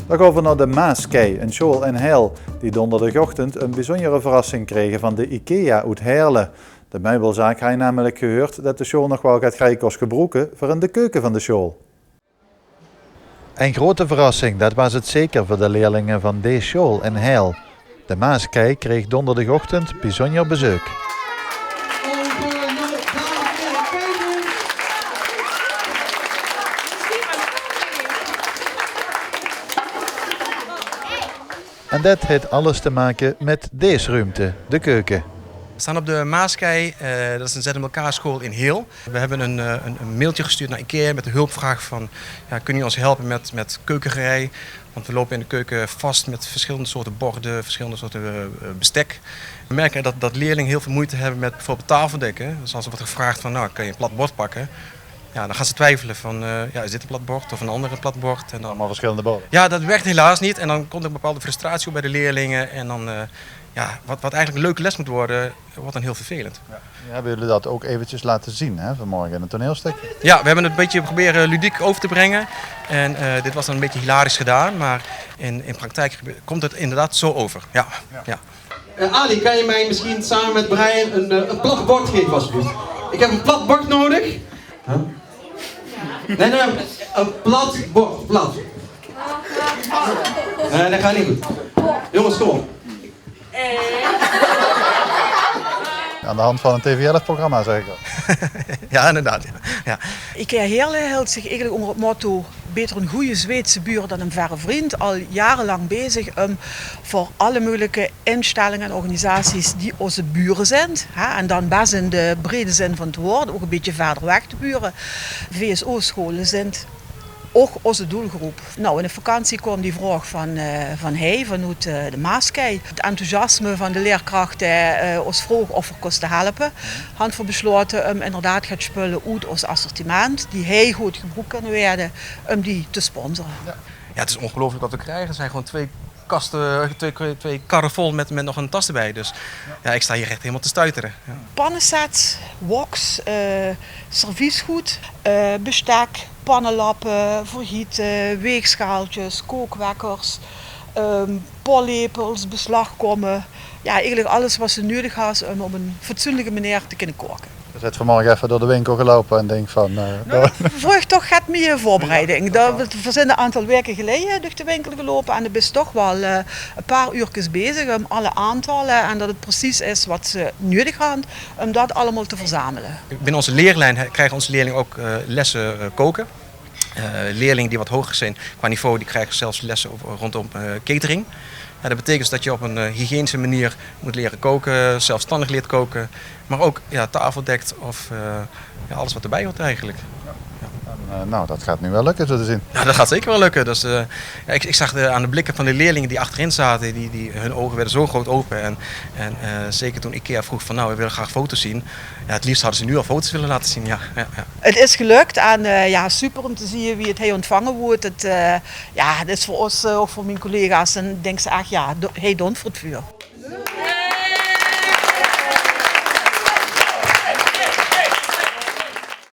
Dan gaan we naar de Maaskei, een school in Heil, die donderdagochtend een bijzondere verrassing kregen van de IKEA uit Heerlen. De meubelzaak heeft namelijk gehoord dat de school nog wel gaat krijgen gebruiken voor in de keuken van de school. Een grote verrassing, dat was het zeker voor de leerlingen van deze school in Heil. De Maaskei kreeg donderdagochtend bijzonder bezoek. En dat heeft alles te maken met deze ruimte, de keuken. We staan op de Maaskei, dat is een ZMLK-school in Heel. We hebben een mailtje gestuurd naar IKEA met de hulpvraag van, ja, kunnen jullie ons helpen met keukengerei? Want we lopen in de keuken vast met verschillende soorten borden, verschillende soorten bestek. We merken dat leerlingen heel veel moeite hebben met bijvoorbeeld tafeldekken. Dus als er wordt gevraagd van, nou, kan je een plat bord pakken? Ja, dan gaan ze twijfelen van, ja, is dit een plat bord of een andere plat bord? En dan, Allemaal verschillende borden. ja, dat werkt helaas niet. En dan komt er een bepaalde frustratie op bij de leerlingen. En dan, ja, wat eigenlijk een leuke les moet worden, wordt dan heel vervelend. Ja, we willen dat ook eventjes laten zien hè, vanmorgen in het toneelstuk. Ja, we hebben het een beetje proberen ludiek over te brengen. En dit was dan een beetje hilarisch gedaan, maar in praktijk komt het inderdaad zo over. Ja. Ja. Ali, kan je mij misschien samen met Brian een plat bord geven alsjeblieft? Ik heb een plat bord nodig. Huh? Nee, een plat bord, plat. Nee, dat gaat niet goed. Jongens, kom op. Aan de hand van een TV11-programma zeg ik dat. Ja, inderdaad. Ja. IKEA Heerlen hield zich eigenlijk onder het motto beter een goede Zweedse buur dan een verre vriend. Al jarenlang bezig voor alle mogelijke instellingen en organisaties die onze buren zijn. En dan best in de brede zin van het woord, ook een beetje verder weg de buren. VSO-scholen zijn ook onze doelgroep. Nou, in de vakantie kwam die vraag vanuit de Maaskei. Het enthousiasme van de leerkrachten ons vroeg of we kosten helpen. Hand voor besloten om inderdaad het spullen uit ons assortiment, die hij goed gebruikt kunnen werden, om die te sponsoren. Ja, het is ongelooflijk wat we krijgen. Er zijn gewoon twee karren vol met nog een tas erbij. Dus ja, ik sta hier echt helemaal te stuiteren. Ja. Pannensets, woks, serviesgoed, bestek, pannenlappen, vergieten, weegschaaltjes, kookwekkers, pollepels, beslagkommen. Ja, eigenlijk alles wat ze nodig had om op een fatsoenlijke manier te kunnen koken. Je bent vanmorgen even door de winkel gelopen en denk van... Vroeg toch gaat meer voorbereiding. We zijn een aantal weken geleden door de winkel gelopen en er is toch wel een paar uurtjes bezig om alle aantallen en dat het precies is wat ze nodig hebben om dat allemaal te verzamelen. Binnen onze leerlijn krijgen onze leerlingen ook lessen koken. Leerlingen die wat hoger zijn qua niveau, die krijgen zelfs lessen rondom catering. Ja, dat betekent dat je op een hygiënische manier moet leren koken, zelfstandig leert koken, maar ook ja, tafel dekt of ja, alles wat erbij hoort eigenlijk. Nou, dat gaat nu wel lukken zo te zien. Ja, dat gaat zeker wel lukken. Dus, ja, ik zag aan de blikken van de leerlingen die achterin zaten, hun ogen werden zo groot open. En zeker toen IKEA vroeg van nou, we willen graag foto's zien. Ja, het liefst hadden ze nu al foto's willen laten zien. Ja. Het is gelukt en ja, super om te zien wie het hij ontvangen wordt. Het is voor ons, ook voor mijn collega's, en denk ze echt ja, hij doet voor het vuur.